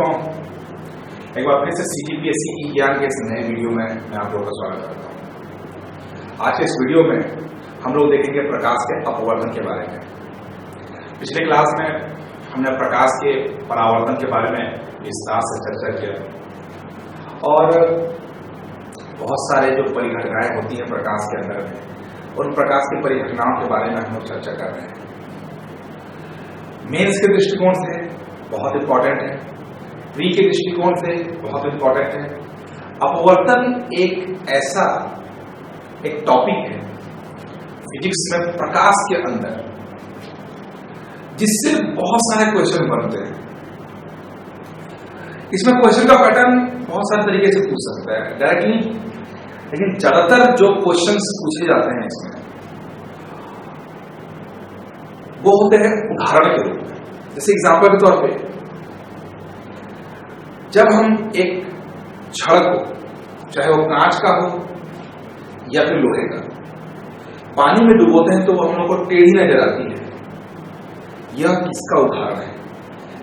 हूँ। एक बार फिर से CGPSC की ज्ञान के इस नए वीडियो में मैं आप लोगों का स्वागत करता हूँ। आज के इस वीडियो में हम लोग देखेंगे प्रकाश के अपवर्तन के बारे में। पिछले क्लास में हमने प्रकाश के परावर्तन के बारे में विस्तार से चर्चा किया और बहुत सारे जो परिघटनाएं होती हैं प्रकाश के अंदर में, उन प्रकाश की परिघटनाओं के बारे में हम लोग चर्चा कर रहे हैं। मेंस के दृष्टिकोण से बहुत इंपॉर्टेंट है, प्री के दृष्टिकोण से बहुत इंपॉर्टेंट है। अपवर्तन एक ऐसा एक टॉपिक है फिजिक्स में प्रकाश के अंदर जिससे बहुत सारे क्वेश्चन बनते हैं। इसमें क्वेश्चन का पैटर्न बहुत सारे तरीके से पूछ सकता है डायरेक्टली, लेकिन ज्यादातर जो क्वेश्चंस पूछे जाते हैं इसमें वो होते हैं उदाहरण के रूप में। जैसे एग्जांपल के तौर पे जब हम एक छड़ को, चाहे वो कांच का हो या फिर लोहे का, पानी में डुबोते हैं तो वो हम लोग को टेढ़ी नजर आती है। यह किसका उदाहरण है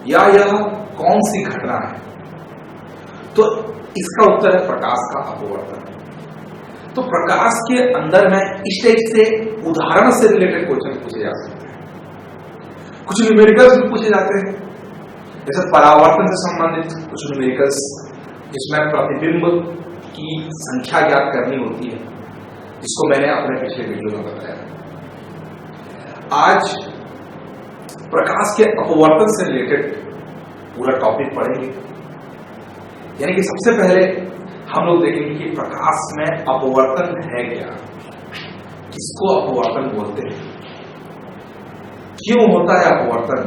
या यह कौन सी घटना है? तो इसका उत्तर है प्रकाश का अपवर्तन। तो प्रकाश के अंदर में इस टाइप से उदाहरण से रिलेटेड क्वेश्चन पूछे जा सकते हैं। कुछ न्यूमेरिकल्स भी पूछे जाते हैं, जैसे परावर्तन से संबंधित कुछ न्यूमेरिकल्स, जिसमें प्रतिबिंब की संख्या ज्ञात करनी होती है, जिसको मैंने अपने पिछले वीडियो में बताया। आज प्रकाश के अपवर्तन से रिलेटेड पूरा टॉपिक पढ़ेंगे। यानी कि सबसे पहले हम लोग देखेंगे कि प्रकाश में अपवर्तन है क्या, किसको अपवर्तन बोलते हैं, क्यों होता है अपवर्तन,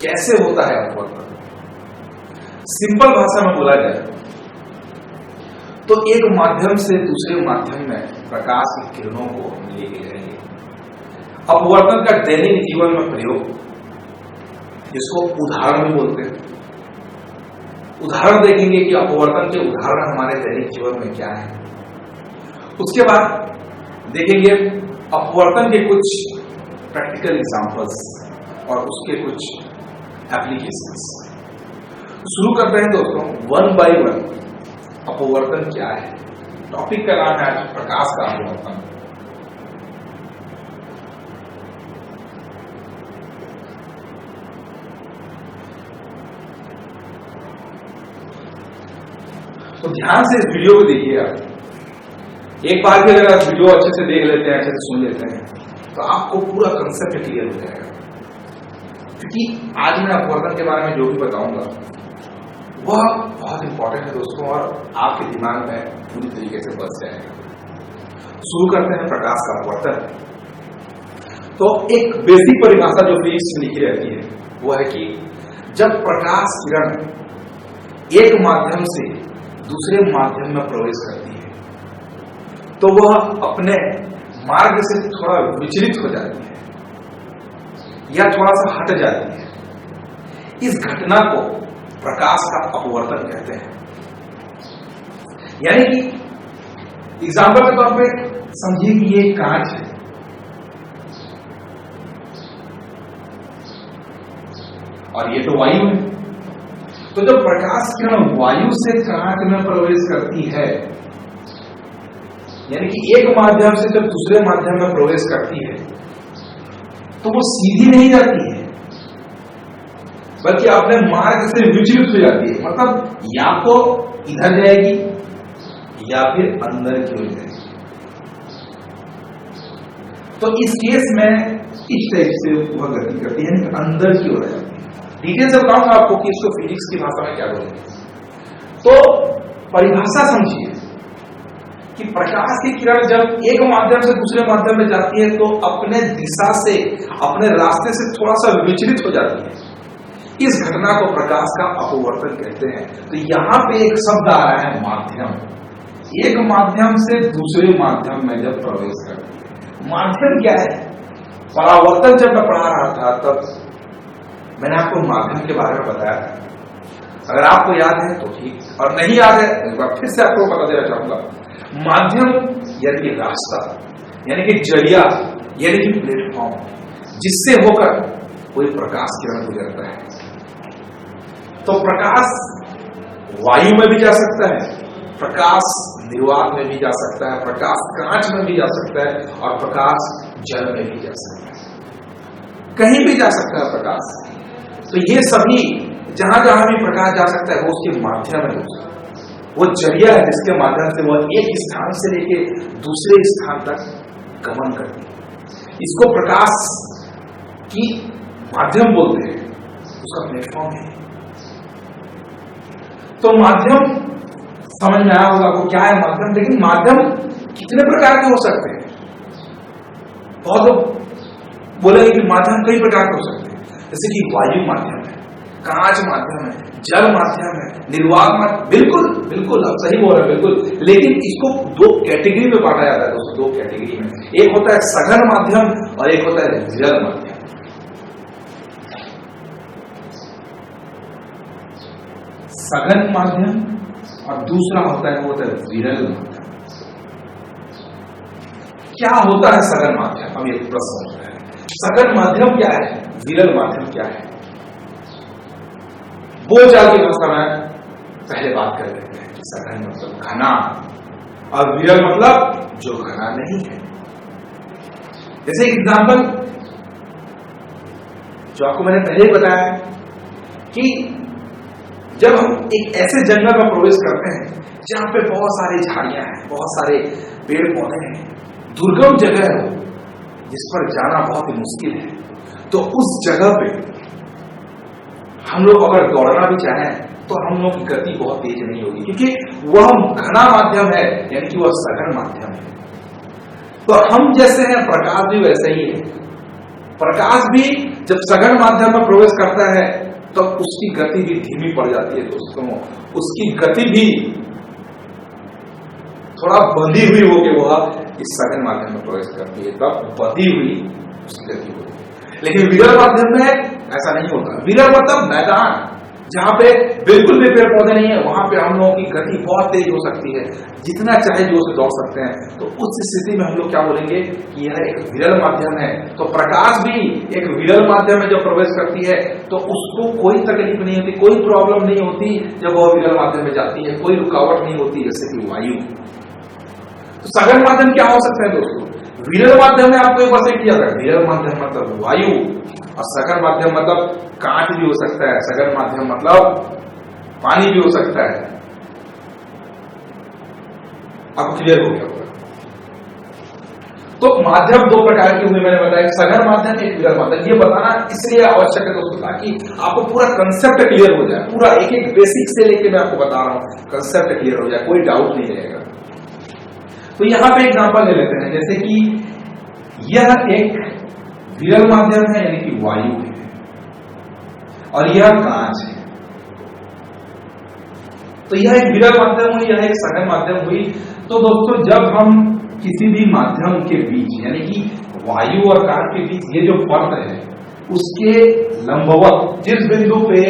कैसे होता है अपवर्तन। सिंपल भाषा में बोला जाए तो एक माध्यम से दूसरे माध्यम में प्रकाश की किरणों को हम लेके जाएंगे। अपवर्तन का दैनिक जीवन में प्रयोग, जिसको उदाहरण भी बोलते हैं। उदाहरण देखेंगे कि अपवर्तन के उदाहरण हमारे दैनिक जीवन में क्या है। उसके बाद देखेंगे अपवर्तन के कुछ प्रैक्टिकल एग्जांपल्स और उसके कुछ एप्लीकेशंस। शुरू करते हैं दोस्तों, वन बाय वन अपवर्तन क्या है। टॉपिक का नाम है आज प्रकाश का अपवर्तन। तो ध्यान से इस वीडियो को देखिएगा। एक बार भी अगर आप वीडियो अच्छे से देख लेते हैं, अच्छे से सुन लेते हैं, तो आपको पूरा कंसेप्ट क्लियर हो जाएगा। क्योंकि आज मैं अपवर्तन के बारे में जो भी बताऊंगा वह बहुत इंपॉर्टेंट है दोस्तों, और आपके दिमाग में पूरी तरीके से बस जाएगा। शुरू करते हैं प्रकाश का अपवर्तन। तो एक बेसिक परिभाषा जो फिजिक्स में लिखी रहती है वो है कि जब प्रकाश किरण एक माध्यम से दूसरे माध्यम में प्रवेश करती है तो वह अपने मार्ग से थोड़ा विचलित हो जाती है या थोड़ा सा हट जाती है। इस घटना को प्रकाश का अपवर्तन कहते हैं। यानी कि एग्जाम्पल के तौर पे समझिए कि ये कांच है और ये तो वायु है। तो जब प्रकाश किरण वायु से कांच में प्रवेश करती है, यानी कि एक माध्यम से जब दूसरे माध्यम में प्रवेश करती है तो वो सीधी नहीं जाती है, बल्कि अपने मार्ग से विचलित हो जाती है। मतलब या तो इधर जाएगी या फिर अंदर की ओर जाएगी। तो इस केस में इस टाइप से वह गति करती है, अंदर की ओर जाती है। डिटेल से बताऊंगा आपको कि इसको फिजिक्स की भाषा में क्या बोलेंगे। तो परिभाषा समझिए कि प्रकाश की किरण जब एक माध्यम से दूसरे माध्यम में जाती है तो अपने दिशा से, अपने रास्ते से थोड़ा सा विचलित हो जाती है। इस घटना को प्रकाश का अपवर्तन कहते हैं। तो यहां पे एक शब्द आ रहा है माध्यम। एक माध्यम से दूसरे माध्यम में जब प्रवेश करती है, माध्यम क्या है? परावर्तन जब मैं पढ़ा रहा था तब मैंने आपको माध्यम के बारे में बताया था। अगर आपको याद है तो ठीक, और नहीं याद है तो एक बार फिर से आपको बता देना चाहूंगा। माध्यम यानी कि रास्ता, यानी कि जरिया, यानी कि प्लेटफॉर्म, जिससे होकर कोई प्रकाश किरण गुजरता है। तो प्रकाश वायु में भी जा सकता है, प्रकाश निर्वात में भी जा सकता है, प्रकाश कांच में भी जा सकता है और प्रकाश जल में भी जा सकता है, कहीं भी जा सकता है प्रकाश। तो ये सभी जहां जहां भी प्रकाश जा सकता है वो उसके माध्यम है, वो जरिया है जिसके माध्यम से वह एक स्थान से लेके दूसरे स्थान तक गमन करती है। इसको प्रकाश की माध्यम बोलते हैं, उसका प्लेटफॉर्म है। तो माध्यम समझ में आया होगा आपको क्या है माध्यम। लेकिन माध्यम कितने प्रकार के हो सकते हैं? बहुत लोग बोलेंगे कि माध्यम कई प्रकार के हो सकते हैं, जैसे कि वायु माध्यम है, कांच माध्यम है, जल माध्यम है, निर्वात माध्यम। बिल्कुल बिल्कुल आप सही बोल रहे हैं, बिल्कुल। लेकिन इसको दो कैटेगरी में बांटा जाता है दोस्तों, दो कैटेगरी में। एक होता है सघन माध्यम और एक होता है विरल माध्यम। सघन माध्यम और दूसरा होता है वो होता है विरल माध्यम। क्या होता है सघन माध्यम? हम ये प्रश्न उठता है, सघन माध्यम क्या है, विरल माध्यम क्या है? बोलचाल की भाषा में पहले बात कर लेते हैं कि सघन मतलब घना और विरल मतलब जो घना नहीं है। जैसे एग्जाम्पल जो आपको मैंने पहले ही बताया कि जब हम एक ऐसे जंगल में प्रवेश करते हैं जहां पे बहुत सारी झाड़ियां हैं, बहुत सारे पेड़ पौधे हैं, दुर्गम जगह है जिस पर जाना बहुत ही मुश्किल है, तो उस जगह पे हम लोग अगर दौड़ना भी चाहें तो हम लोग की गति बहुत तेज नहीं होगी, क्योंकि वह घना माध्यम है, यानी कि वह सघन माध्यम है। तो हम जैसे हैं, प्रकाश भी वैसे ही है। प्रकाश भी जब सघन माध्यम में प्रवेश करता है तो उसकी गति भी धीमी पड़ जाती है दोस्तों, उसकी गति भी थोड़ा बंधी हुई होगी, वह इस सघन माध्यम में प्रवेश करती है तब बंधी हुई उसकी गति होगी। लेकिन विरल माध्यम में ऐसा नहीं होता। विरल मतलब मैदान जहां पे बिल्कुल भी पेड़ पौधे नहीं है, वहां पे हम लोगों की गति बहुत तेज हो सकती है, जितना चाहे जोर से दौड़ सकते हैं। तो उस स्थिति में हम लोग क्या बोलेंगे कि यह एक विरल माध्यम है। तो प्रकाश भी एक विरल माध्यम में जब प्रवेश करती है तो उसको कोई तकलीफ नहीं होती, कोई प्रॉब्लम नहीं होती जब वह विरल माध्यम में जाती है, कोई रुकावट नहीं होती, जैसे कि वायु। तो सघन माध्यम क्या हो सकता है दोस्तों? विरल माध्यम में आपको एक बार से किया था, विरल माध्यम मतलब वायु और सघन माध्यम मतलब कांच भी हो सकता है, सघन माध्यम मतलब पानी भी हो सकता है। आपको क्लियर हो गया होगा। तो माध्यम दो प्रकार के हुए, मैंने बताया सघन माध्यम एक विरल माध्यम। ये बताना इसलिए आवश्यक है दोस्तों ताकि आपको पूरा कंसेप्ट क्लियर हो जाए, पूरा एक एक बेसिक से लेके मैं आपको बता रहा हूं, कंसेप्ट क्लियर हो जाए, कोई डाउट नहीं रहेगा। तो यहां पे एग्जांपल ले लेते हैं, जैसे कि यह एक विरल माध्यम है यानी कि वायु है और यह कांच है। तो यह एक विरल माध्यम हुई, यह एक सघन माध्यम हुई। तो दोस्तों जब हम किसी भी माध्यम के बीच यानी कि वायु और कांच के बीच ये जो फर्क है उसके लंबवत जिस बिंदु पे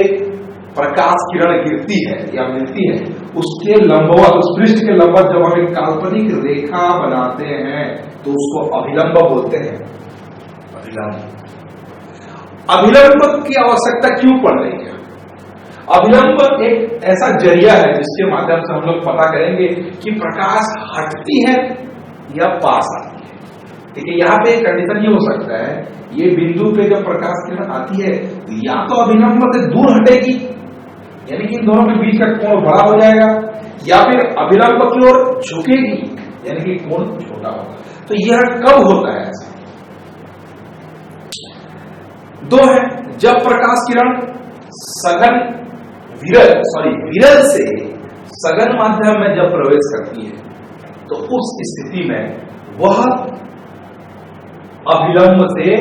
प्रकाश किरण गिरती है या मिलती है उसके लंबवत, उस पृष्ठ के लंबवत जब हम एक काल्पनिक रेखा बनाते हैं तो उसको अभिलंब बोलते हैं। अभिलंब की आवश्यकता क्यों पड़ रही है? अभिलंब एक ऐसा जरिया है जिसके माध्यम से हम लोग पता करेंगे कि प्रकाश हटती है या पास आती है। ठीक है, यहाँ पे कंडीशन ये हो सकता है, ये बिंदु पे जब प्रकाश किरण आती है तो या तो अभिलंब से दूर हटेगी यानी कि इन दोनों के बीच का कोण बड़ा हो जाएगा, या फिर अभिलंब की ओर झुकेगी यानी कि कोण छोटा होगा। तो यह कब होता है? ऐसा दो है, जब प्रकाश किरण सघन विरल से सघन माध्यम में जब प्रवेश करती है तो उस स्थिति में वह अभिलंब से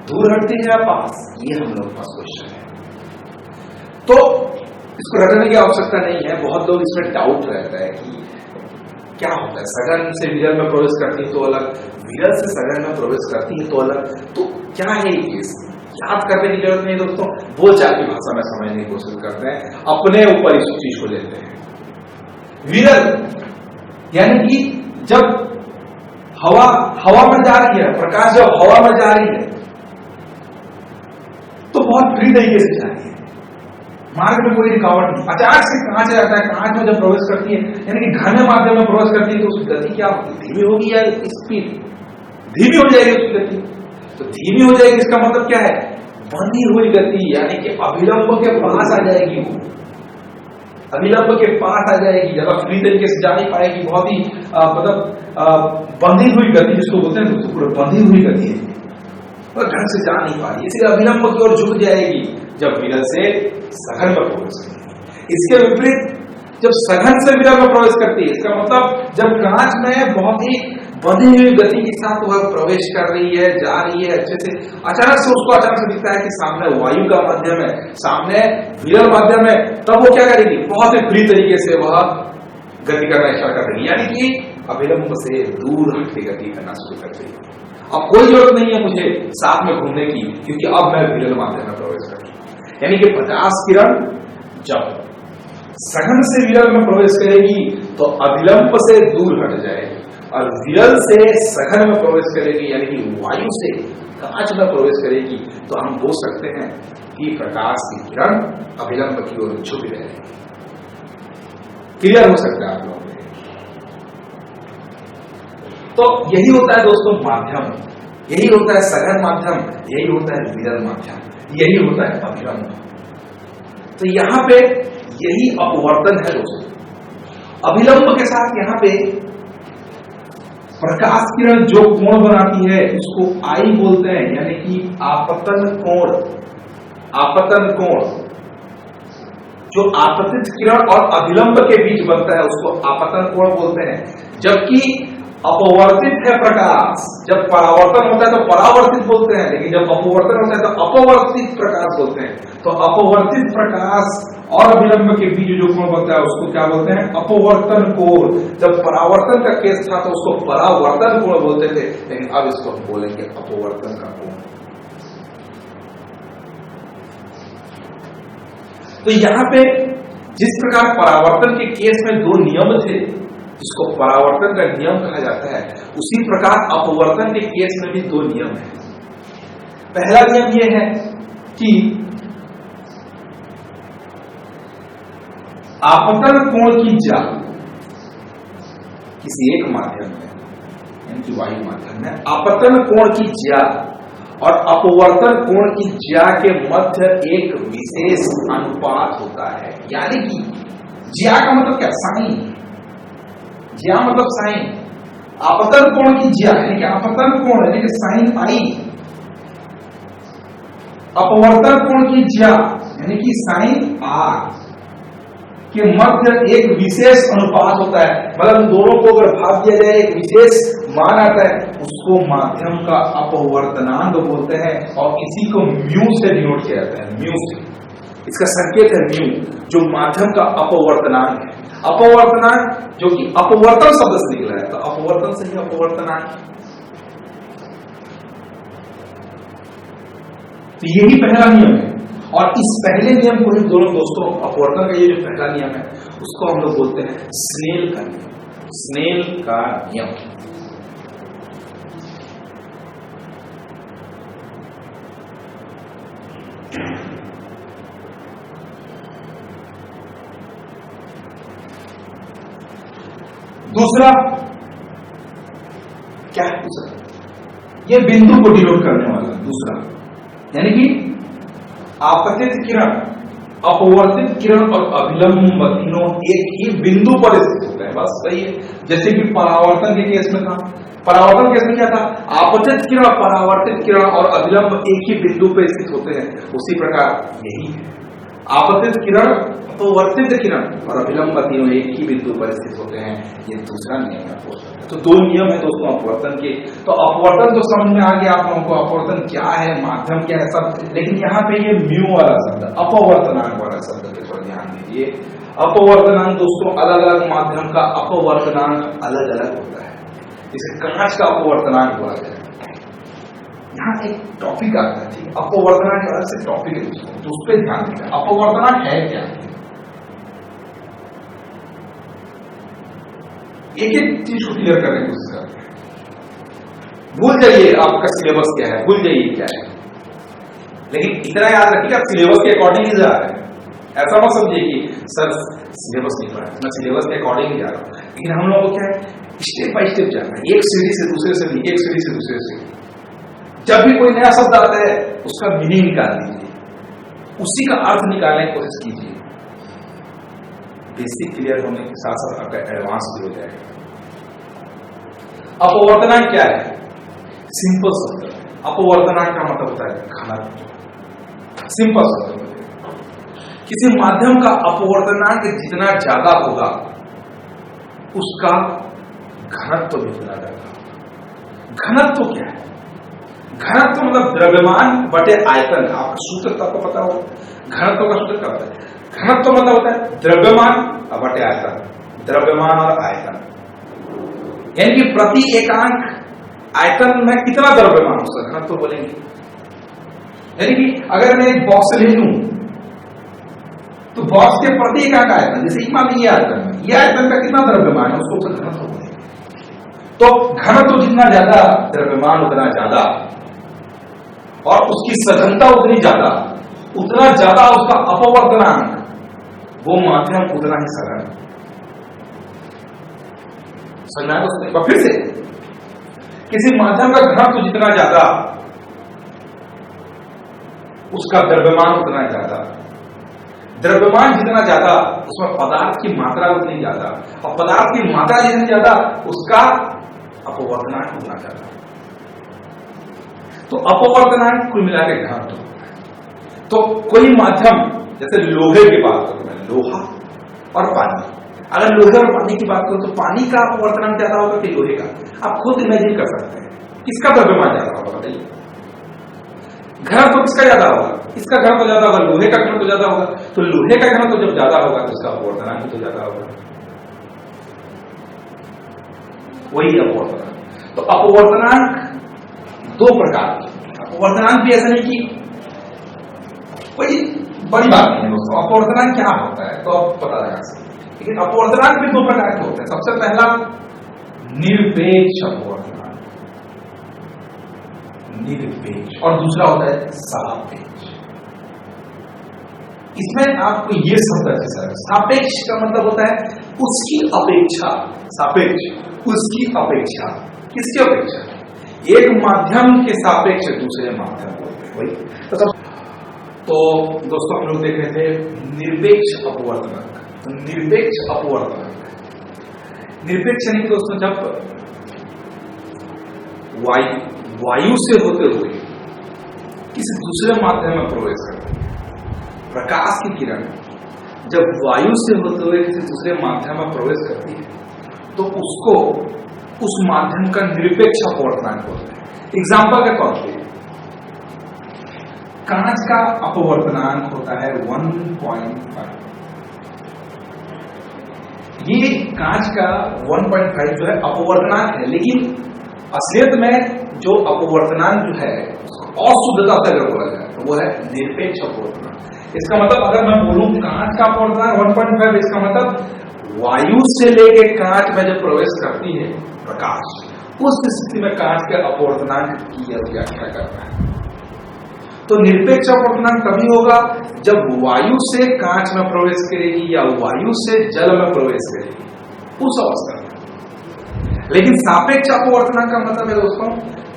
दूर हटती है या पास, ये हम लोग पास क्वेश्चन है। तो इसको रटने की आवश्यकता नहीं है, बहुत लोग इसमें डाउट रहता है कि क्या होता है, सघन से विरल में प्रवेश करती है तो अलग, विरल से सघन में प्रवेश करती है तो अलग। तो क्या है ये केस? याद करने की जरूरत नहीं दोस्तों, बोलचाल की भाषा में समझने की कोशिश करते हैं, अपने ऊपर इस चीज को लेते हैं। विरल यानी कि जब हवा में जा रही है, प्रकाश जब हवा में जा रही है तो बहुत फ्री तरीके से जा रही है, मार्ग में कोई रुकावट नहीं, अचानक से कांच आ जाता है, कांच में जब प्रवेश करती है यानी कि घने माध्यम में प्रवेश करती है तो उसकी गति क्या होगी, धीमी होगी या स्पीड, धीमी हो जाएगी उसकी गति। तो धीमी हो जाएगी इसका मतलब क्या है, बंधी हुई गति, यानी कि अभिलंब के पास आ जाएगी, वो अभिलंब के पास आ जाएगी, ज्यादा फ्री तरीके से जा नहीं पाएगी, बहुत ही मतलब बंधी हुई गति जिसको बोलते हैं दोस्तों, पूरा बंधी हुई गति है, और ढंग से जा नहीं पा रही, इसलिए अभिलंब की ओर झुक जाएगी जब विरल से सघन पर प्रवेश करती है। इसके विपरीत जब सघन से विरल में प्रवेश करती है, इसका मतलब जब कांच में बहुत ही बंधी हुई गति के साथ वह प्रवेश कर रही है, जा रही है अच्छे से, अचानक से उसको अचानक से दिखता है कि सामने वायु का माध्यम है, सामने विरल माध्यम है, तब वो क्या करेगी, बहुत ही फ्री तरीके से वह गति करना स्टार्ट कर देगी, यानी कि अभिलंब से दूर हट के गति करना शुरू कर देगी। अब कोई जरूरत नहीं है मुझे साथ में घूमने की, क्योंकि अब मैं विरल माध्यम में प्रवेश कर रही हूं। यानी कि 50 किरण जब सघन से विरल में प्रवेश करेगी तो अभिलंब से दूर हट जाएगी, और विरल से सघन में प्रवेश करेगी यानी कि वायु से कांच में प्रवेश करेगी, तो हम बोल सकते हैं कि प्रकाश की किरण अभिलंब की ओर झुक जाएगी। क्लियर हो सकता है आप लोगों को? तो यही होता है दोस्तों माध्यम, यही होता है सघन माध्यम, यही होता है विरल माध्यम, यही होता है अभिलंब। तो यहां पे यही अपवर्तन है दोस्तों। अभिलंब के साथ यहां पे प्रकाश किरण जो कोण बनाती है उसको आई बोलते हैं, यानी कि आपतन कोण। आपतन कोण जो आपतित किरण और अभिलंब के बीच बनता है उसको आपतन कोण बोलते हैं। जबकि अपवर्तित है प्रकाश, जब परावर्तन होता है तो परावर्तित बोलते हैं, लेकिन जब अपवर्तन होता है तो अपवर्तित प्रकाश बोलते हैं। तो अपवर्तित प्रकाश और अभिलंब के बीच जो कोण बनता है उसको क्या बोलते हैं, अपवर्तन कोण। जब परावर्तन का केस था तो उसको परावर्तन कोण बोलते थे, लेकिन अब इसको हम बोलेंगे अपवर्तन का कोण। तो यहां पे जिस प्रकार परावर्तन के केस में दो नियम थे जिसको परावर्तन का नियम कहा जाता है, उसी प्रकार अपवर्तन के केस में भी दो नियम है। पहला नियम यह है कि आपतन कोण की ज्या किसी एक माध्यम में, यानी कि वायु माध्यम में, आपतन कोण की ज्या और अपवर्तन कोण की ज्या के मध्य एक विशेष अनुपात होता है। यानी कि ज्या का मतलब क्या, साइन, ज्या मतलब साइन, आपतन कोण की ज्या यानी कि आपतन कोण यानी कि साइन आई, अपवर्तन कोण की ज्या यानी कि साइन आर के मध्य एक विशेष अनुपात होता है। मतलब दोनों को अगर भाग दिया जाए एक विशेष मान आता है, उसको माध्यम का अपवर्तनांक बोलते हैं, और इसी को म्यू से डिनोट किया जाता है। म्यू से इसका संकेत है म्यू, जो माध्यम का अपवर्तनांक है। अपवर्तनांक जो कि अपवर्तन शब्द से निकला है, तो अपवर्तन से ही अपवर्तनांक। तो यही पहला नियम है, और इस पहले नियम को ही दोनों दोस्तों, अपवर्तन का ये जो पहला नियम है उसको हम लोग बोलते हैं स्नेल का नियम। स्नेल का नियम। दूसरा क्या है, दूसरा ये बिंदु को डिनोट करने वाला दूसरा, यानी कि आपतित किरण, अपवर्तित किरण और अभिलंब तीनों एक ही बिंदु पर स्थित होते हैं। बस सही है, जैसे कि परावर्तन के केस में था। परावर्तन केस में क्या था, आपतित किरण, परावर्तित किरण और अभिलंब एक ही बिंदु पर स्थित होते हैं, उसी प्रकार यही है। आपतित किरण, अपवर्तित किरण और अभिलंब तीनों एक ही बिंदु पर स्थित होते हैं, ये दूसरा नियम है। तो दो नियम है दोस्तों अपवर्तन के। तो अपवर्तन तो समझ में आ गया आप लोगों को, अपवर्तन क्या है, माध्यम क्या है सब, लेकिन यहाँ पे ये म्यू वाला शब्द, अपवर्तनांक वाला शब्द पे थोड़ा ध्यान दीजिए। अपवर्तनांक दोस्तों अलग अलग माध्यम का अपवर्तनांक अलग अलग होता है। इसे कांच का अपवर्तनांक बोला जाए। यहाँ एक टॉपिक आता है, ठीक, अपवर्तनांक अलग से टॉपिक है दोस्तों, तो उस पर ध्यान दें। अपवर्तनांक है क्या, एक एक चीज को क्लियर करने की कोशिश करते हैं। भूल जाइए आपका सिलेबस क्या है, भूल जाइए क्या है, लेकिन इतना याद रखिएगा सिलेबस के अकॉर्डिंग ही जा रहा है, ऐसा मत समझिए कि सर सिलेबस नहीं पढ़ा, मैं सिलेबस के अकॉर्डिंग जा रहा हूँ, लेकिन हम लोगों को क्या है, स्टेप बाय स्टेप जाना है, एक सीढ़ी से दूसरे सीढ़ी, एक सीढ़ी से दूसरे सीढ़ी। जब भी कोई नया शब्द आता है उसका मीनिंग निकाल लीजिए, उसी का अर्थ निकालने की कोशिश कीजिए। बेसिक क्लियर होने के साथ साथ आपका एडवांस भी हो जाएगा। अपवर्तनांक क्या है? सिंपल शब्द है। अपवर्तनांक का मतलब होता है घनत्व। सिंपल शब्द है, किसी माध्यम का अपवर्तनांक जितना ज्यादा होगा उसका घनत्व भी उतना ज्यादा होगा। घनत्व क्या है? घनत्व मतलब द्रव्यमान बटे आयतन। आपका सूत्र तो आपको पता होगा, घनत्व का सूत्र क्या होता है? घनत्व मतलब होता है द्रव्यमान बटे आयतन, द्रव्यमान और आयतन, यानी कि प्रति एकांक आयतन में कितना द्रव्यमान उसका घनत्व बोलेंगे। यानी कि अगर मैं एक बॉक्स ले लूं तो बॉक्स के प्रति एकांक आयतन, जैसे मान लीजिए ये आयतन का कितना द्रव्यमान है उसको घनत्व बोलेंगे। तो घनत्व जितना ज्यादा द्रव्यमान उतना ज्यादा, और उसकी सघनता उतनी ज्यादा, उतना ज्यादा उसका अपवर्तनांक, वो माध्यम उतना ही सघन। समझना है? फिर से, किसी माध्यम का घनत्व जितना ज्यादा उसका द्रव्यमान उतना ज्यादा, द्रव्यमान जितना ज्यादा उसमें पदार्थ की मात्रा उतनी ज्यादा, और पदार्थ की मात्रा जितनी ज्यादा उसका अपवर्तनांक उतना ज्यादा। तो अपवर्तनांक कुल मिला के घनत्व होता है। तो कोई माध्यम, जैसे लोहे की बात करूं मैं, लोहा और पानी, अगर लोहे और पानी की बात करूं तो पानी का अपवर्तनांक ज्यादा होगा कि लोहे का? आप खुद इमेजिन कर सकते हैं किसका द्रव्यमान ज्यादा होगा, बताइए। घनत्व किसका ज्यादा होगा? इसका घनत्व ज्यादा होगा, लोहे का घनत्व ज्यादा होगा। तो लोहे का घनत्व जब ज्यादा होगा तो उसका अपवर्तनांक भी तो ज्यादा होगा। वही अपवर्तनांक। तो अपवर्तनांक दो प्रकार के। अपवर्तनांक भी ऐसा नहीं कि कोई बड़ी बात नहीं है दोस्तों, अपवर्तनांक क्या होता है तो आप पता लगा सकते हैं। लेकिन अपवर्तनांक भी दो प्रकार के होते हैं। सबसे पहला निरपेक्ष अपवर्तनांक, निरपेक्ष, और दूसरा होता है सापेक्ष। इसमें आपको ये शब्द अच्छे से, सापेक्ष का मतलब होता है उसकी अपेक्षा, सापेक्ष उसकी अपेक्षा, किसकी अपेक्षा? एक माध्यम के सापेक्ष दूसरे माध्यम बोलते हैं वही। तो दोस्तों हम लोग देख रहे थे निरपेक्ष अपवर्तनांक। तो निरपेक्ष अपवर्तनांक, निरपेक्ष यानी दोस्तों जब वायु से होते हुए किसी दूसरे माध्यम में प्रवेश करते हैं, प्रकाश की किरण जब वायु से होते हुए किसी दूसरे माध्यम में प्रवेश करती है तो उसको उस माध्यम का निरपेक्ष अपवर्तनांक बोलते हैं। एग्जाम्पल के तौर पे कांच का अपवर्तनांक होता है 1.5। ये कांच का 1.5 जो है अपवर्तनांक है, लेकिन असलियत में जो अपवर्तनांक जो है और शुद्धता से अगर बोला जाए तो वो है निरपेक्ष अपवर्तनांक। इसका मतलब अगर मैं बोलूं कांच का अपवर्तनांक 1.5, इसका मतलब वायु से लेके कांच में जब प्रवेश करती है प्रकाश, उस स्थिति में कांच के अपवर्तनांक की व्याख्या करना है। तो निरपेक्ष अपवर्तनांक तभी होगा जब वायु से कांच में प्रवेश करेगी या वायु से जल में प्रवेश करेगी, उस अवस्था में। लेकिन सापेक्ष अपवर्तनांक का मतलब है दोस्तों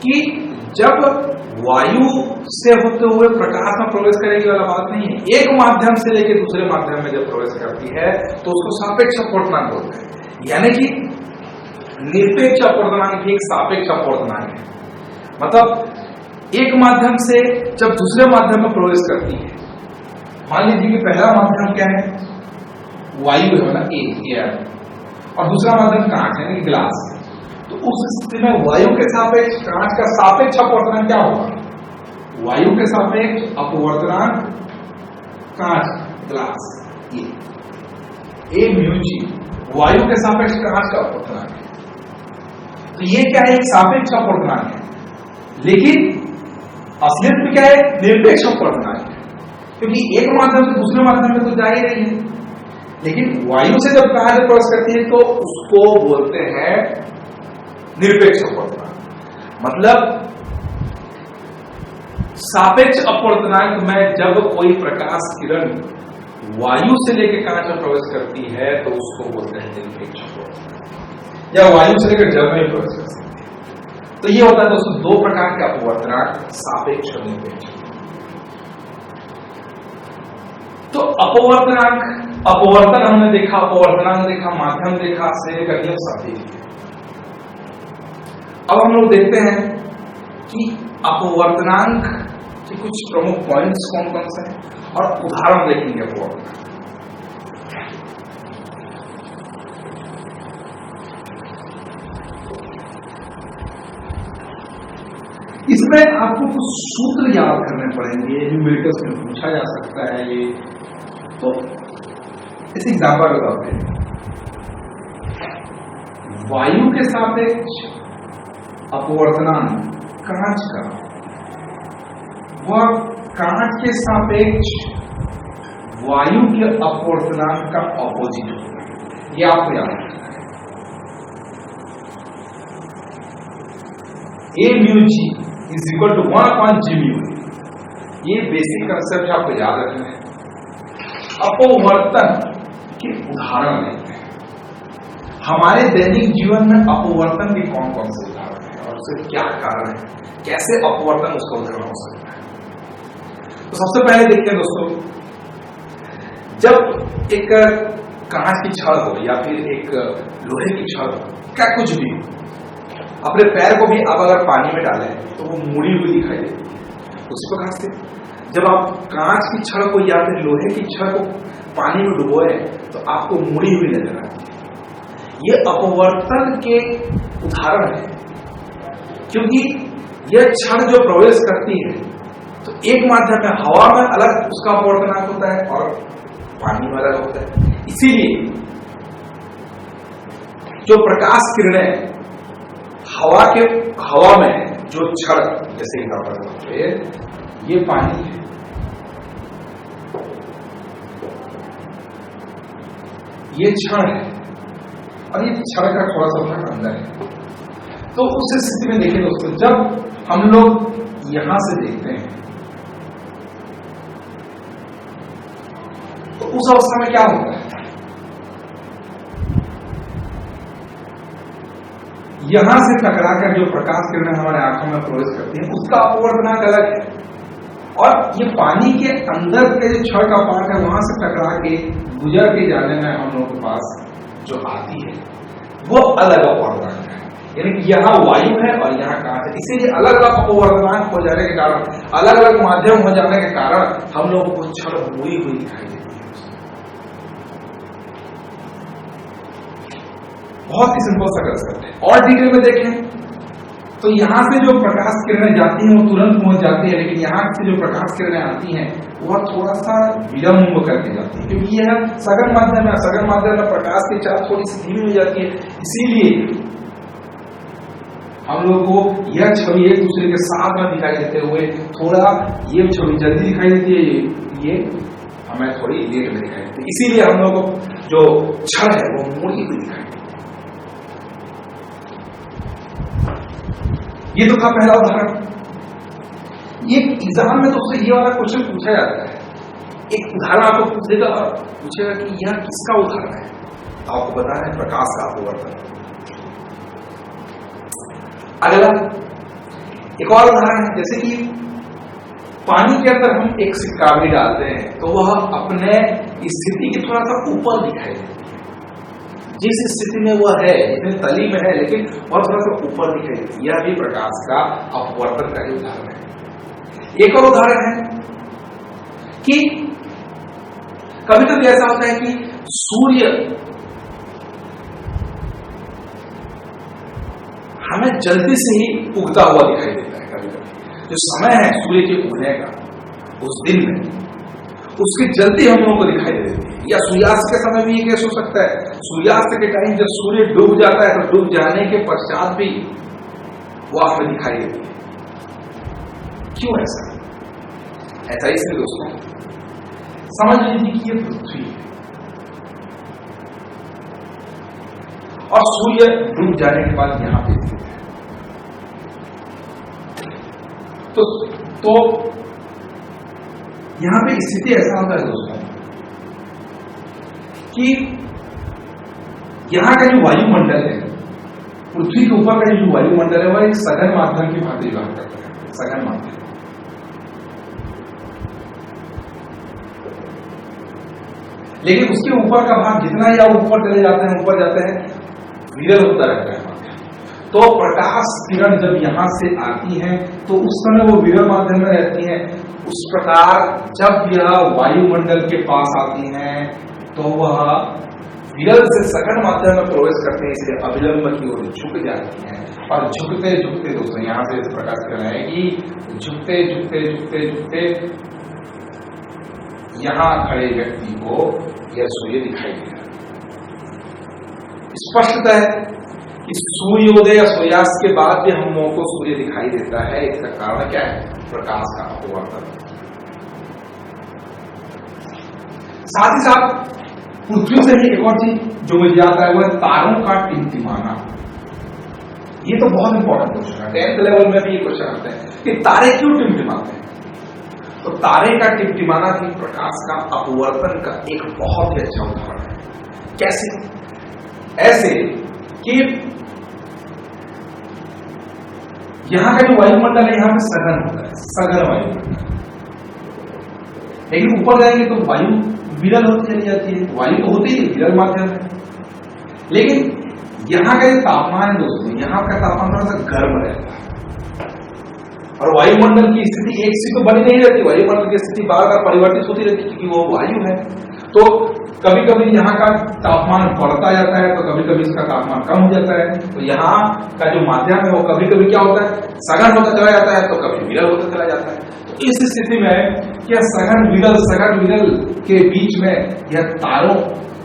कि जब वायु से होते हुए प्रकाश में प्रवेश करेगी वाला बात नहीं है। एक माध्यम से लेकर दूसरे माध्यम में जब प्रवेश करती है तो उसको सापेक्ष अपवर्तनांक बोलते हैं। यानी कि निरपेक्ष अपवर्तनांक भी एक सापेक्ष अपवर्तनांक है। मतलब एक माध्यम से जब दूसरे माध्यम में प्रवेश करती है, मान लीजिए कि पहला माध्यम क्या है, वायु है ना, एयर, और दूसरा माध्यम कांच है, ग्लास। तो उस स्थिति में वायु के सापेक्ष कांच का सापेक्ष अपवर्तनांक क्या होगा? वायु के सापेक्ष अपवर्तनांक कांच, ग्लास, ये म्यूजी वायु के सापेक्ष कांच का अपवर्तनांक है। तो ये क्या है? एक सापेक्ष अपवर्तनांक है, लेकिन असलियत में क्या है? निरपेक्ष अपवर्तनांक है, क्योंकि एक माध्यम से दूसरे माध्यम में तो जा ही रही है। लेकिन वायु से जब कांच में प्रवेश करती है तो उसको बोलते हैं निरपेक्ष अपवर्तनांक। मतलब सापेक्ष अपवर्तनांक में जब कोई प्रकाश किरण वायु से लेकर कांच में प्रवेश करती है तो उसको बोलते हैं निरपेक्ष अपवर्तनांक, या वायु से लेकर जल में प्रवेश कर सकती है। तो ये होता है दोस्तों दो प्रकार के अपवर्तनांक, सापेक्ष और निरपेक्ष। तो अपवर्तनांक, अपवर्तन हमने देखा, अपवर्तनांक देखा, माध्यम देखा, से करके सापेक्ष। अब हम लोग देखते हैं कि अपवर्तनांक के कुछ प्रमुख पॉइंट्स कौन कौन से हैं और उदाहरण देखेंगे अपवर्तनांक। इसमें आपको कुछ सूत्र याद करने पड़ेंगे, न्यूमेरिकल्स में पूछा जा सकता है ये। तो इस एग्जाम्पल बताते हैं, वायु के सापेक्ष अपवर्तनांक कांच का, वह कांच के सापेक्ष वायु के अपवर्तनांक का ऑपोजिट होता है। ये आपको याद रखना है। A mu g is equal to 1/g mu. ये बेसिक कंसेप्ट आपको याद रखना है। अपवर्तन के उदाहरण लेते हैं। हमारे दैनिक जीवन में अपवर्तन के कौन कौन से उदाहरण हैं और उसके क्या कारण है, कैसे अपवर्तन उसका उदाहरण हो सकता है। तो सबसे पहले देखते हैं दोस्तों, जब एक कांच की छड़ हो या फिर एक लोहे की छड़ हो, क्या कुछ भी, अपने पैर को भी आप अगर पानी में डालें तो वो मुड़ी हुई दिखाई देती है। उसी प्रकार से जब आप कांच की छड़ को या फिर लोहे की छड़ को पानी में डुबोए तो आपको मुड़ी हुई नजर आती है। ये अपवर्तन के उदाहरण है, क्योंकि यह छड़ जो प्रवेश करती है तो एक माध्यम में हवा में अलग उसका अपवर्तनांक होता है और पानी में अलग होता है। इसीलिए जो प्रकाश किरणें हवा में जो छड़, जैसे ये पानी है, ये छड़ है और ये छड़ का थोड़ा सा भाग अंदर है। तो उस स्थिति में देखिए दोस्तों, जब हम लोग यहां से देखते हैं तो उस अवस्था में क्या होता है, यहां से टकराकर जो प्रकाश किरणें हमारे आंखों में प्रवेश करती हैं उसका अपवर्तनांक अलग है, और ये पानी के अंदर के जो छड़ का पार्ट है वहां से टकरा के गुजर के जाने में हम लोगों के पास जो आती है वो अलग अपवर्तनांक है। यानी कि यहाँ वायु है और यहाँ कांच है, इसीलिए अलग अलग अपवर्तनांक हो जाने के कारण, अलग अलग माध्यम हो जाने के कारण हम लोगों को छड़ मुड़ी हुई दिखाई देती है। बहुत ही सिंपल सा कंसेप्ट है। और डिटेल में देखें तो यहां से जो प्रकाश किरणें जाती हैं वो तुरंत पहुंच जाती है, लेकिन यहां से जो प्रकाश किरणें आती हैं वह थोड़ा सा विलंब करके जाती है, क्योंकि यह सघन माध्यम है। सघन माध्यम में प्रकाश की चाल थोड़ी सी धीमी हो जाती है, इसीलिए हम लोग को यह छवि एक दूसरे के साथ में दिखाई देते हुए थोड़ा ये छवि जल्दी दिखाई देती है, ये हमें थोड़ी लेट में दिखाई देती है। इसीलिए हम लोग को जो छड़ है वो मुड़ी हुई दिखाई देती है। ये तो था पहला उदाहरण। ये एग्जाम में दोस्तों ये वाला क्वेश्चन पूछा जाता है, एक उदाहरण आपको पूछ देगा और पूछेगा कि यह किसका उदाहरण है, आपको बताना है प्रकाश का अपवर्तन। अगला एक और उदाहरण है, जैसे कि पानी के अंदर हम एक सिक्का भी डालते हैं तो वह अपने स्थिति के थोड़ा सा ऊपर दिखाई देती है, जिस स्थिति में वह है, जितने तली में है, लेकिन वह थोड़ा सा ऊपर दिखाई देती है। यह भी प्रकाश का अपवर्तन का ही उदाहरण है। एक और उदाहरण है कि कभी कभी ऐसा होता है कि सूर्य हमें जल्दी से ही उगता हुआ दिखाई देता है। कभी कभी जो समय है सूर्य के उगने का उस दिन में, उसकी जल्दी हम लोगों को दिखाई दे देती है। या सूर्यास्त के समय भी ये कैसे हो सकता है, सूर्यास्त के टाइम जब सूर्य डूब जाता है तो डूब जाने के पश्चात भी वो हमें दिखाई देती है। क्यों ऐसा? ऐसा इसलिए दोस्तों, समझ लीजिए कि ये पृथ्वी है और सूर्य डूब जाने के बाद यहां पे स्थित है। तो यहां पे स्थिति ऐसा होता है दोस्तों कि यहां का जो वायुमंडल है, पृथ्वी के ऊपर का जो वायुमंडल है, वह एक सघन माध्यम की भांति व्यवहार करता है, सघन माध्यम। लेकिन उसके ऊपर का भाग जितना ही आप ऊपर चले जाते हैं, ऊपर जाते हैं, विरल होता रहता है माध्यम। तो प्रकाश किरण जब यहां से आती है तो उस समय वो विरल माध्यम में रहती है। उस प्रकार जब यह वायुमंडल के पास आती हैं तो वह विरल से सघन माध्यम में प्रवेश करते हैं, इसलिए अभिलंब की ओर झुक जाती हैं। और झुकते झुकते दोस्तों यहां से प्रकाश किरण आएगी, झुकते झुकते झुकते झुकते यहां खड़े व्यक्ति को यह सूर्य दिखाई देगा। स्पष्टता है कि सूर्योदय या सूर्यास्त के बाद भी हम लोगों को सूर्य दिखाई देता है। इसका कारण क्या है? प्रकाश का अपवर्तन। साथ ही साथ पृथ्वी से ही एक और चीज जो मुझे आता है वो है तारों का टिमटिमाना। ये तो बहुत इंपॉर्टेंट क्वेश्चन है, 10th लेवल में भी ये क्वेश्चन आता है कि तारे क्यों टिमटिमाते हैं। तो तारे का टिमटिमाना भी प्रकाश का अपवर्तन का एक बहुत ही अच्छा उदाहरण है। कैसे? ऐसे कि यहां का जो वायुमंडल है, यहां पे सघन होता है, सघन वायुमंडल। लेकिन ऊपर जाएंगे तो वायु विरल होती चली जाती है। वायु तो होती है, विरल माध्यम है। लेकिन यहां का जो तापमान है दोस्तों, यहां का तापमान थोड़ा सा गर्म रहता है और वायुमंडल की स्थिति एक सी तो बनी नहीं रहती। वायुमंडल की स्थिति बार बार परिवर्तित होती रहती है क्योंकि वो वायु है। तो कभी कभी यहाँ का तापमान बढ़ता जाता है तो कभी कभी इसका तापमान कम हो जाता है। तो यहाँ का जो माध्यम है वो कभी कभी क्या होता है, सघन होता चला जाता है तो कभी विरल होता चला जाता है। तो इस स्थिति में क्या सघन विरल के बीच में यह तारों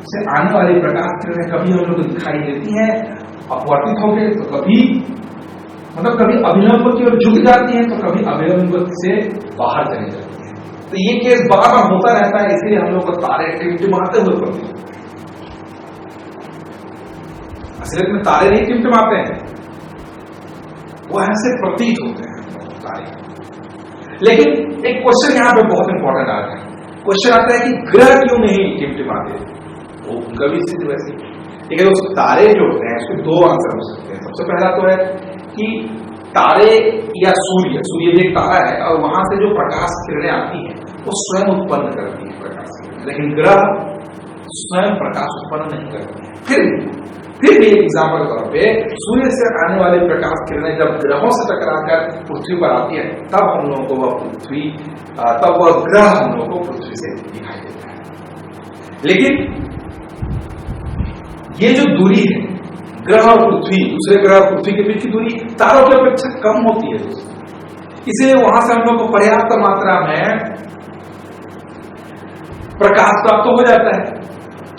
से आने वाली प्रकाश किरणें कभी हम लोग को दिखाई देती हैं अपवर्तित होकर, तो कभी मतलब कभी अभिलंब की ओर झुक जाती है तो कभी अभिलंब से बाहर चली जाती है। तो ये केस बार बार होता रहता है, इसलिए हम लोग को तारे टिमटिमाते हुए पड़ते हैं। असलियत में तारे नहीं टिमटिमाते हैं, वो ऐसे प्रतीत होते हैं तारे। लेकिन एक क्वेश्चन यहां पे बहुत इंपॉर्टेंट आता है। क्वेश्चन आता है कि ग्रह क्यों नहीं टिमटिमाते? वो उनका भी स्थिति वैसी। ठीक है, तो तारे जो होते हैं उसके दो आंसर हो सकते हैं। सबसे पहला तो है कि तारे या सूर्य भी एक तारा है और वहां से जो प्रकाश किरणें आती हैं वो स्वयं उत्पन्न करती है प्रकाश किरणें, लेकिन ग्रह स्वयं प्रकाश उत्पन्न नहीं करती है। फिर भी एक एग्जाम्पल के तौर पे सूर्य से आने वाली प्रकाश किरणें जब ग्रहों से टकराकर पृथ्वी पर आती है तब हम लोगों को वह ग्रह हम लोगों को पृथ्वी से दिखाई देता है। लेकिन ये जो दूरी है ग्रह और पृथ्वी, दूसरे ग्रह और पृथ्वी के बीच की दूरी तारों की अपेक्षा कम होती है दोस्तों। इसलिए वहां से हम लोग को पर्याप्त मात्रा में प्रकाश प्राप्त हो जाता है।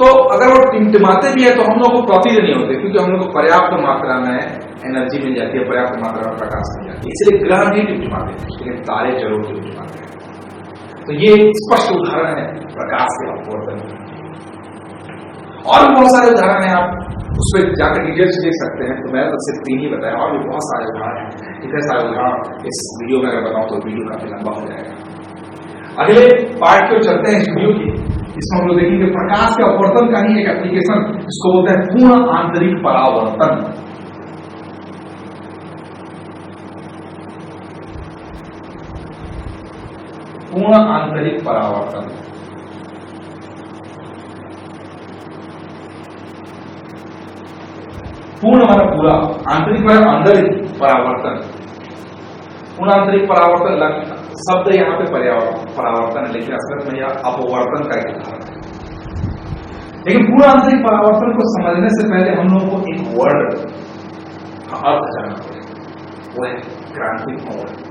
तो अगर वो टिमटिमाते भी है तो हम लोग को प्रतीत नहीं होते क्योंकि हम लोग को पर्याप्त मात्रा में एनर्जी मिल जाती है, पर्याप्त मात्रा में प्रकाश मिल जाती है। इसलिए ग्रह नहीं टिमटिमाते, लेकिन तारे जरूर टिमटिमाते हैं। तो ये स्पष्ट उदाहरण है प्रकाश के अपवर्तन। और भी बहुत सारे उदाहरण हैं, आप उस पर जाकर डिटेल्स देख सकते हैं। तो मैंने तो सिर्फ 3 ही बताया, और भी बहुत सारे उदाहरण हैं। इतने सारे उदाहरण इस वीडियो में अगर बताऊं तो वीडियो काफी लंबा हो जाएगा। अगले पार्ट को चलते हैं इस वीडियो की, इसमें हम लोग देखेंगे प्रकाश के अपवर्तन का ही एक एप्लीकेशन, जिसको बोलते हैं पूर्ण आंतरिक परावर्तन। पूर्ण आंतरिक परावर्तन। पूर्ण माना पूरा, आंतरिक माना अंदर परावर्तन। पूर्ण आंतरिक परावर्तन शब्द यहाँ पे परावर्तन है, लेकिन असल में यह अपवर्तन का एक उदाहरण है। लेकिन पूर्ण आंतरिक परावर्तन को समझने से पहले हम लोगों को एक वर्ड का अर्थ जानना पड़ेगा, वो है क्रांतिक वर्ड।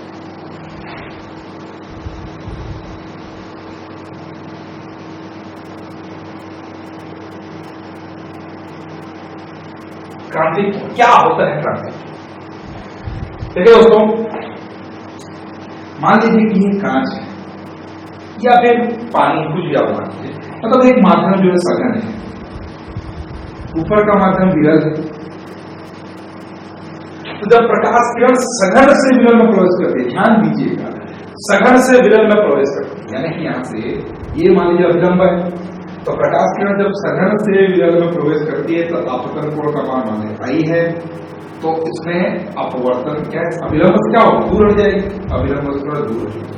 क्रांति क्या होता है? क्रांति देखिए दोस्तों, मान लीजिए कि ये कांच है या फिर पानी, कुछ भी आप मान लीजिए, मतलब एक माध्यम जो है सघन है, ऊपर का माध्यम विरल है। तो जब प्रकाश किरण सघन से विरल में प्रवेश करती है, ध्यान दीजिएगा, सघन से विरल में प्रवेश करती है, यानी कि यहां से ये मान लीजिए अभिलंब है, तो प्रकाश किरण जब सघन से विरल में प्रवेश करती है तो अपवर्तन कोण का मान माने आई है, तो इसमें अपवर्तन क्या है, अभिलंब से क्या होगा, दूर हट जाएगी, अभिलंब से थोड़ा दूर हट जाएगी।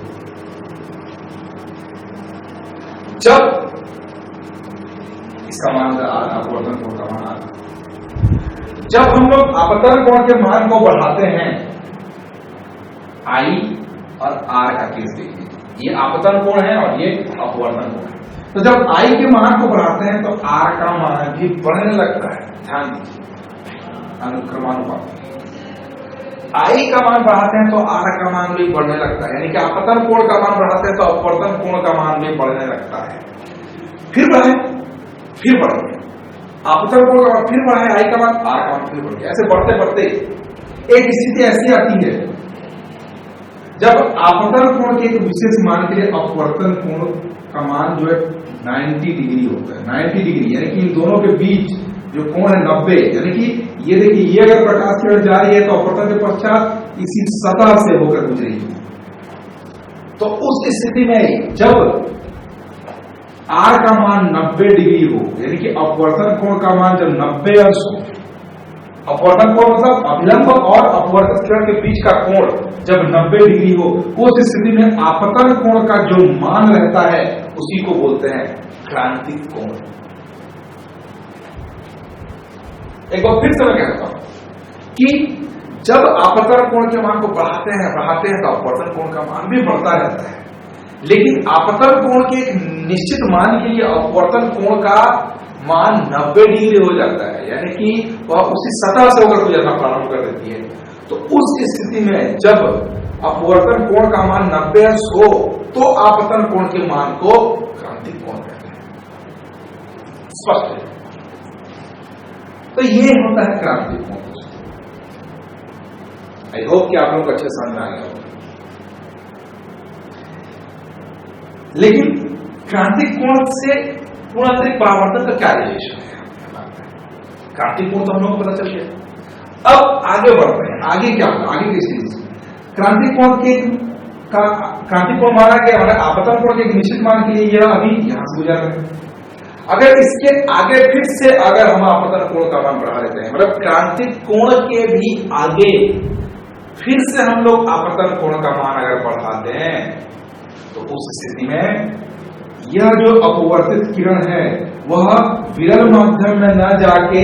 जब इसका मान अपवर्तन कोण का मान आता, जब हम लोग अपवर्तन कोण के मान को बढ़ाते हैं, आई और आर का केस देखिए, ये अपवर्तन कोण है और ये अपवर्तन कोण है। तो जब आई के मान को बढ़ाते हैं तो आर का मान भी बढ़ने लगता है। ध्यान दीजिए, अनुक्रमानुपात, आई का मान बढ़ाते हैं तो आर का मान भी बढ़ने लगता है, यानी कि अपवर्तन कोण का मान बढ़ाते हैं तो अपवर्तन कोण का मान भी बढ़ने लगता है। फिर बढ़े, फिर बढ़े, अपवर्तन कोण का मान फिर बढ़े, आई का मान, आर का मान फिर बढ़े, ऐसे बढ़ते बढ़ते एक स्थिति ऐसी आती है जब अपवर्तन कोण के एक विशेष मान के लिए अपवर्तन कोण का मान जो है 90 डिग्री होता है। 90 डिग्री यानी कि इन दोनों के बीच जो कोण है 90, यानी कि ये देखिए, ये अगर प्रकाश किरण जा रही है तो अपवर्तन के पश्चात इसी सतह से होकर गुजरेगी। तो उस स्थिति में जब आर का मान 90 डिग्री हो, यानी कि अपवर्तन कोण का मान जब 90 अंश हो, अपवर्तन कोण मतलब अभिलंब और अपवर्तक किरण के बीच का कोण जब 90 डिग्री हो, उस स्थिति में आपतन कोण का जो मान रहता है उसी को बोलते हैं क्रांतिक कोण। एक बार फिर से मैं कहता हूं कि जब आपतन कोण के मान को बढ़ाते हैं तो अपवर्तन कोण का मान भी बढ़ता रहता है, लेकिन आपतन कोण के एक निश्चित मान के लिए अपवर्तन कोण का मान 90 डिग्री हो जाता है, यानी कि वह उसी सतह से होकर गुजरना प्रारंभ कर देती है। तो उस स्थिति में जब अपवर्तन कोण का मान 90 अंश हो तो आपतन कोण के मान को क्रांतिक कोण कहते हैं। स्पष्ट है? तो ये होता है क्रांतिक कोण। आई होप कि आप लोग अच्छे समझ में आ गया होगा। लेकिन क्रांतिक कोण से पूर्णांतरिक परावर्तन का क्या रिलेशन है? क्रांतिक कोण तो हम लोग को पता चल गया। अब आगे बढ़ते हैं, आगे क्या होगा, आगे किस चीज, क्रांतिक कोण के क्रांतिक कोण माना गया, मतलब आपतन कोण के एक निश्चित मान के लिए यह अभी यहां से गुजर रहे हैं। अगर इसके आगे फिर से अगर हम आपतन कोण का मान बढ़ा लेते हैं, मतलब क्रांतिक कोण के भी आगे फिर से हम लोग आपतन कोण का मान अगर बढ़ा दें, तो उस स्थिति में यह जो अपवर्तित किरण है वह विरल माध्यम में न जाके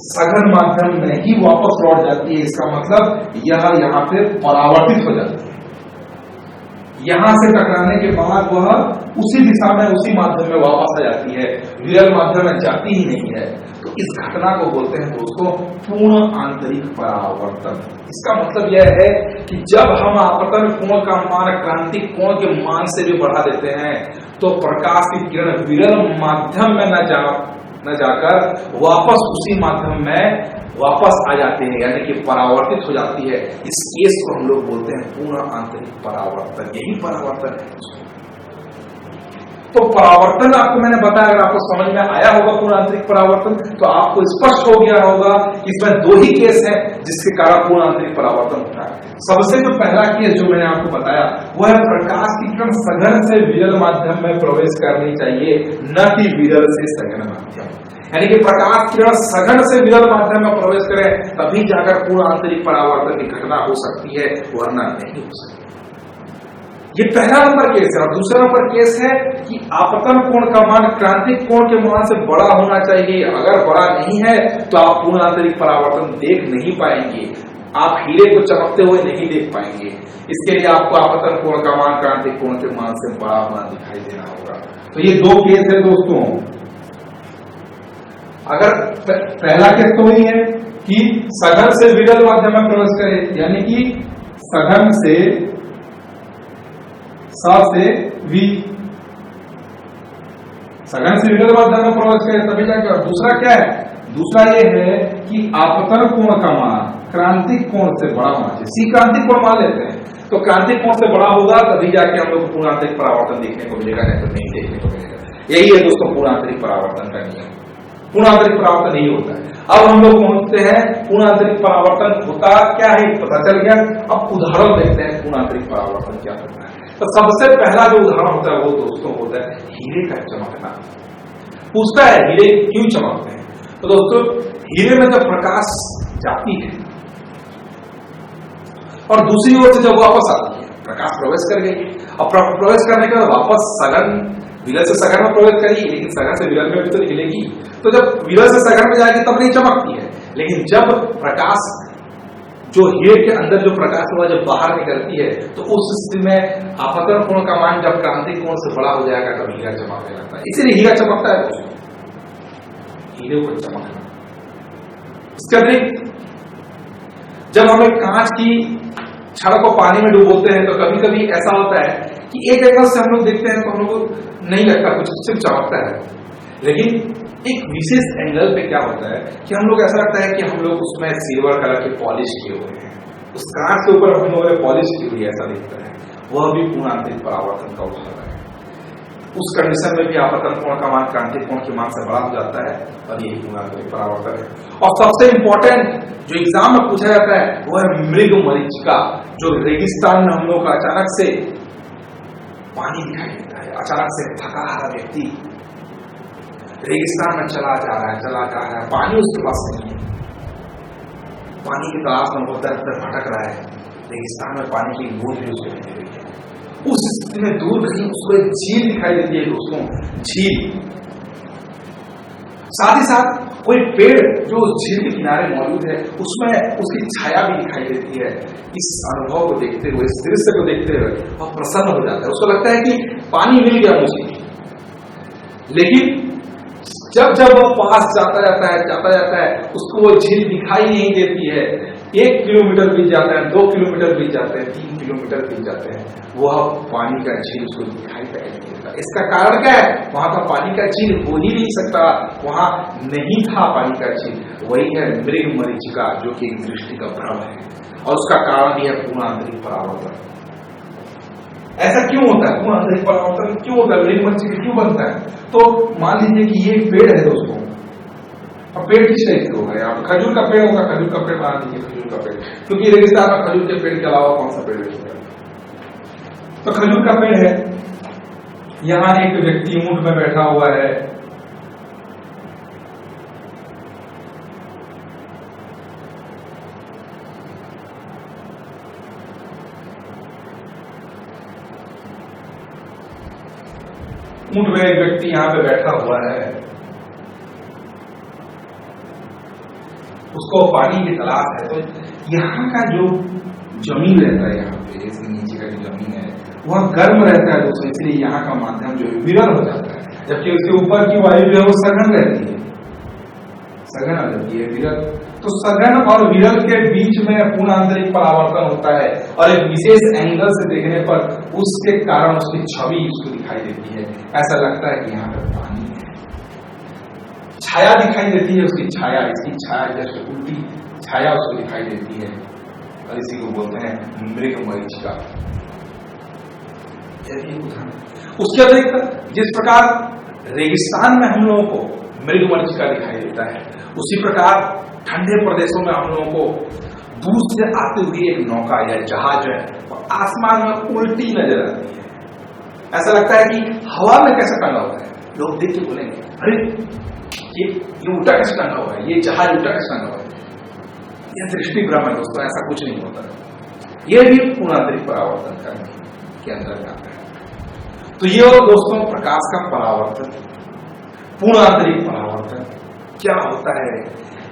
सघन माध्यम में ही वापस लौट जाती है। इसका मतलब यह यहां पे परावर्तित हो जाती है, यहां से टकराने के बाद वह उसी दिशा में उसी माध्यम में वापस आ जाती है, विरल माध्यम में जाती ही नहीं है। तो इस घटना को बोलते हैं दोस्तों पूर्ण आंतरिक परावर्तन। इसका मतलब यह है कि जब हम आपतन कोण का मान क्रांतिक कोण के मान से भी बढ़ा देते हैं तो प्रकाश की किरण विरल माध्यम में न जाकर वापस उसी माध्यम में वापस आ जाते हैं, यानी कि परावर्तित हो जाती है। इस केस को हम लोग बोलते हैं पूर्ण आंतरिक परावर्तन। यही परावर्तन है। तो परावर्तन आपको मैंने बताया, अगर आपको समझ में आया होगा पूर्ण आंतरिक परावर्तन, तो आपको स्पष्ट हो गया होगा कि इसमें दो ही केस हैं जिसके कारण पूर्ण आंतरिक परावर्तन होता है। सबसे जो पहला केस जो मैंने आपको बताया वह है प्रकाश की किरण सघन से विरल माध्यम में प्रवेश करनी चाहिए, न कि विरल से सघन माध्यम। यानी कि प्रकाश किरण सघन से विरल माध्यम में प्रवेश करे तभी जाकर पूर्ण आंतरिक परावर्तन की घटना हो सकती है, वरना नहीं हो सकती। ये पहला नंबर केस है। और दूसरा नंबर केस है कि आपतन कोण का मान क्रांतिक कोण के मान से बड़ा होना चाहिए। अगर बड़ा नहीं है तो आप पूर्ण आंतरिक परावर्तन देख नहीं पाएंगे, आप हीरे को चमकते हुए नहीं देख पाएंगे। इसके लिए आपको आपतन कोण का मान क्रांतिक कोण के मान से बड़ा होना दिखाई देना होगा। तो ये दो केस है दोस्तों। अगर पहला केस तो ही है कि सघन से विरल माध्यम में प्रवेश करे, यानी कि सघन से वी सघन से विरल माध्यम में प्रवेश करे तभी जाके। और दूसरा क्या है? दूसरा ये है कि आपतन कोण का मान क्रांतिक कोण से बड़ा होना चाहिए। सी क्रांतिक कोण मान लेते हैं, तो क्रांतिक कोण से बड़ा होगा तभी जाके हम लोग पूर्ण आंतरिक परावर्तन देखने को मिलेगा, नहीं तो नहीं देखने को मिलेगा। यही है दोस्तों पूर्ण आंतरिक परावर्तन का नियम। पूर्ण आंतरिक परावर्तन नहीं होता है। अब हम लोग पहुंचते हैं पूर्ण आंतरिक परावर्तन होता क्या है पता चल गया। अब उदाहरण देखते हैं पूर्ण आंतरिक परावर्तन क्या होता है। तो सबसे पहला जो उदाहरण होता है वो दोस्तों होता है हीरे का चमकना। पूछता है हीरे क्यों चमकते हैं? तो दोस्तों हीरे में जब प्रकाश जाती है और दूसरी ओर से जब वापस आती है, प्रकाश प्रवेश कर गई और प्रवेश करने के बाद वापस सघन विरल से सघन में प्रवेश करी, लेकिन सघन से विरल में भी तो निकलेगी। तो जब विरल से सघन में जाएगी तब नहीं चमकती है, लेकिन जब प्रकाश जो हीरे के अंदर जो प्रकाश हुआ जब बाहर निकलती है तो उस स्थिति में आपतन कोण का मान जब क्रांतिक कोण से बड़ा हो जाएगा तब हीरा चमकने लगता है। इसीलिए हीरा चमकता है दोस्तों, हीरे को चमकना। इसके अतिरिक्त जब हम एक कांच की छड़ को पानी में डुबोते हैं तो कभी कभी ऐसा होता है कि एक एंगल से हम लोग देखते हैं तो हम लोग को नहीं लगता कुछ, सिर्फ चमकता है, लेकिन एक विशेष एंगल पे क्या होता है कि हम लोग ऐसा लगता है कि हम लोग उसमें सिल्वर कलर की पॉलिश किए हुए हैं, उस कांच के ऊपर हम लोगों ने पॉलिश की हुई ऐसा दिखता है। वह भी पूर्ण आंतरिक परावर्तन का उदाहरण है। उस कंडीशन में भी आपतन कोण का मान क्रांतिक कोण की मान से बड़ा हो जाता है और यही पूर्ण आंतरिक परावर्तन है। और सबसे इंपॉर्टेंट जो एग्जाम में पूछा जाता है वो है मृग मरीचिका, जो रेगिस्तान में हम लोग का अचानक से पानी दिखाई देता है, अचानक से थका हारा व्यक्ति रेगिस्तान में चला जा रहा है, पानी उसके पास नहीं है, पानी की तलाश में वो दर दर भटक रहा है, रेगिस्तान में पानी की बूंद भी उसको नहीं मिल रही है। उस स्थिति में दूर कहीं उसको एक झील दिखाई देती है दोस्तों, झील। साथ ही साथ कोई पेड़ जो उस झील के किनारे मौजूद है उसमें उसकी छाया भी दिखाई देती है। इस अनुभव को देखते हुए, इस दृश्य को देखते हुए वह प्रसन्न हो जाता है, उसको लगता है कि पानी मिल गया मुझे। लेकिन जब जब वो पास जाता जाता है उसको वो झील दिखाई नहीं देती है। 1 किलोमीटर बीत जाता है, 2 किलोमीटर बीत जाते हैं, 3 किलोमीटर बीत जाते हैं, वह पानी का झील उसको दिखाई नहीं देता। इसका कारण क्या है? वहां का पानी का झील हो ही नहीं सकता, वहां नहीं था पानी का झील। वही है मृग मरीचिका, जो कि एक दृष्टि का भ्रम है और उसका कारण यह पूर्ण आंतरिक परावर्तन। ऐसा क्यों होता है? पूर्ण आंतरिक परावर्तन क्यों होता है? मृग मरीचिका क्यों बनता है? तो मान लीजिए कि ये एक पेड़ है दोस्तों, अब पेड़ किस टाइप से होगा? आप खजूर का पेड़ होगा, खजूर का पेड़ मान लीजिए, खजूर का पेड़, क्योंकि रेगिस्तान में खजूर के पेड़ के अलावा कौन सा पेड़ है? तो खजूर का पेड़ है। यहां एक व्यक्ति ऊंट में बैठा हुआ है, ऊंट में एक व्यक्ति यहां पे बैठा हुआ है, उसको पानी की तलाश है। तो यहाँ का जो जमीन रहता है, यहाँ पे इसके नीचे का जो जमीन है वह गर्म रहता है दोस्तों, इसलिए यहाँ का माध्यम जो है विरल हो जाता है, जबकि उसके ऊपर की वायु जो है वो सघन रहती है, सघन हो जाती है, विरल। तो सघन और विरल के बीच में पूर्ण आंतरिक परावर्तन होता है और एक विशेष एंगल से देखने पर उसके कारण उसकी छवि उसको दिखाई देती है। ऐसा लगता है कि यहाँ पर पानी है, छाया दिखाई देती है, उसकी छाया, इसकी छाया जैसे उल्टी छाया उसको दिखाई देती है और इसी को बोलते हैं मृग मरीचिका। उसके अतिरिक्त जिस प्रकार रेगिस्तान में हम लोगों को मृग मरीचिका दिखाई देता है, उसी प्रकार ठंडे प्रदेशों में हम लोगों को दूर से आती हुई एक नौका या जहाज है और आसमान में उल्टी नजर आती है। ऐसा लगता है कि हवा में कैसे टंगा हुआ है। लोग देख के बोलेंगे अरे ये उल्टा कैसे टंगा हुआ है, ये जहाज उल्टा कैसे टंगा हुआ है। यह दृष्टि भ्रम है दोस्तों, ऐसा कुछ नहीं होता। यह भी पूर्ण आंतरिक परावर्तन करने के अंदर आता है। तो ये दोस्तों प्रकाश का परावर्तन, पूर्ण आंतरिक परावर्तन क्या होता है।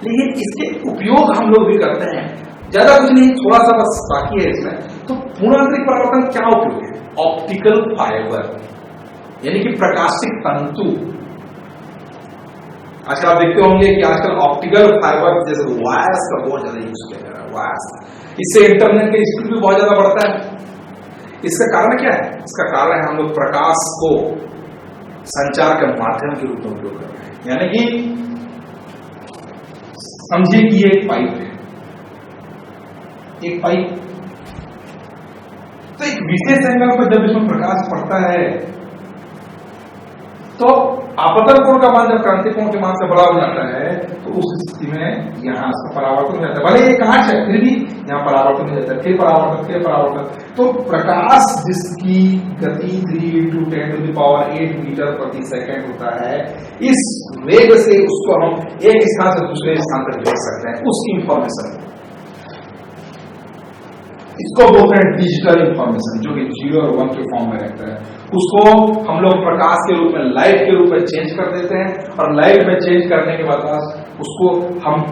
लेकिन इसके उपयोग हम लोग भी करते हैं, ज्यादा कुछ नहीं, थोड़ा सा बस बाकी है इसमें। तो पूर्ण आंतरिक परावर्तन क्या उपयोग है? ऑप्टिकल फाइबर यानी कि प्रकाशिक तंतु। आजकल आप देखते होंगे कि आजकल ऑप्टिकल फाइबर जैसे वायर्स का बहुत ज्यादा यूज किया जा रहा है। वायर्स, इससे इंटरनेट की स्पीड भी बहुत ज्यादा बढ़ता है। इसका कारण क्या है? इसका कारण है हम लोग प्रकाश को संचार के माध्यम के रूप में उपयोग कर रहे हैं। यानी कि समझिए कि ये एक पाइप है, एक पाइप, तो एक विशेष एंगल पर जब इसमें प्रकाश पड़ता है तो आपतन कोण का मान जब क्रांति कोण के मान से बड़ा हो जाता है तो उस स्थिति में यहाँ परावर्तन हो जाता है, भले ये कांच है फिर भी यहाँ परावर्तन हो जाता है, फिर परावर्तन। तो प्रकाश जिसकी गति 3 × 10⁸ मीटर प्रति सेकंड होता है, इस वेग से उसको हम एक स्थान से दूसरे स्थान पर भेज सकते हैं। उसकी इंफॉर्मेशन इसको बोलते हैं डिजिटल इंफॉर्मेशन, जो कि 0 और 1 के फॉर्म में रहता है। उसको हम लोग प्रकाश के रूप में, लाइट के रूप में चेंज कर देते हैं, और लाइट में चेंज करने के बाद उसको हम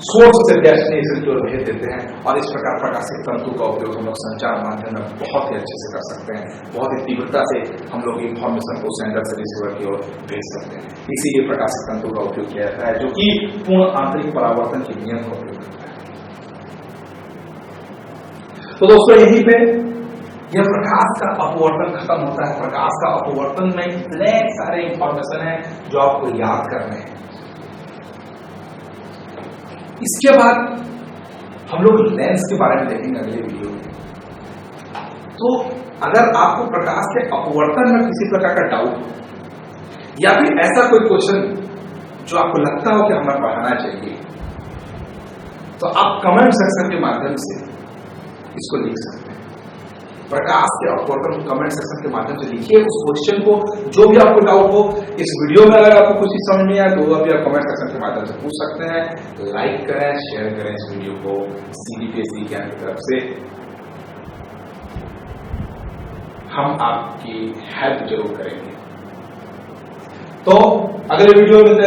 सोर्स से डेस्टिनेशन की ओर भेज देते हैं। और इस प्रकार प्रकाशिक तंतु का उपयोग हम लोग संचार माध्यम में बहुत ही अच्छे से कर सकते हैं, बहुत ही तीव्रता से हम लोग इंफॉर्मेशन को सेंडर से रिसीवर की ओर भेज सकते हैं। इसीलिए प्रकाशिक तंतु का उपयोग किया जाता है, जो कि पूर्ण आंतरिक परावर्तन के नियम का उपयोग करता है। तो दोस्तों यहीं पे यह प्रकाश का अपवर्तन खत्म होता है। प्रकाश का अपवर्तन में इतने सारे इंफॉर्मेशन है जो आपको याद करने हैं। इसके बाद हम लोग लेंस के बारे में देखेंगे अगले वीडियो में। तो अगर आपको प्रकाश के अपवर्तन में किसी प्रकार का डाउट या फिर ऐसा कोई क्वेश्चन जो आपको लगता हो कि हमें पढ़ाना चाहिए, तो आप कमेंट सेक्शन के माध्यम से इसको लिख सकते हैं। प्रकाश के अपवर्तन कमेंट सेक्शन के माध्यम से लिखिए उस क्वेश्चन को, जो भी आपको डाउट हो। इस वीडियो में अगर आपको कुछ चीज समझ नहीं आया तो अभी आप कमेंट सेक्शन के माध्यम से पूछ सकते हैं। लाइक करें, शेयर करें इस वीडियो को CDPSC ज्ञान की तरफ से। हम आपकी हेल्प जरूर करेंगे। तो अगले वीडियो में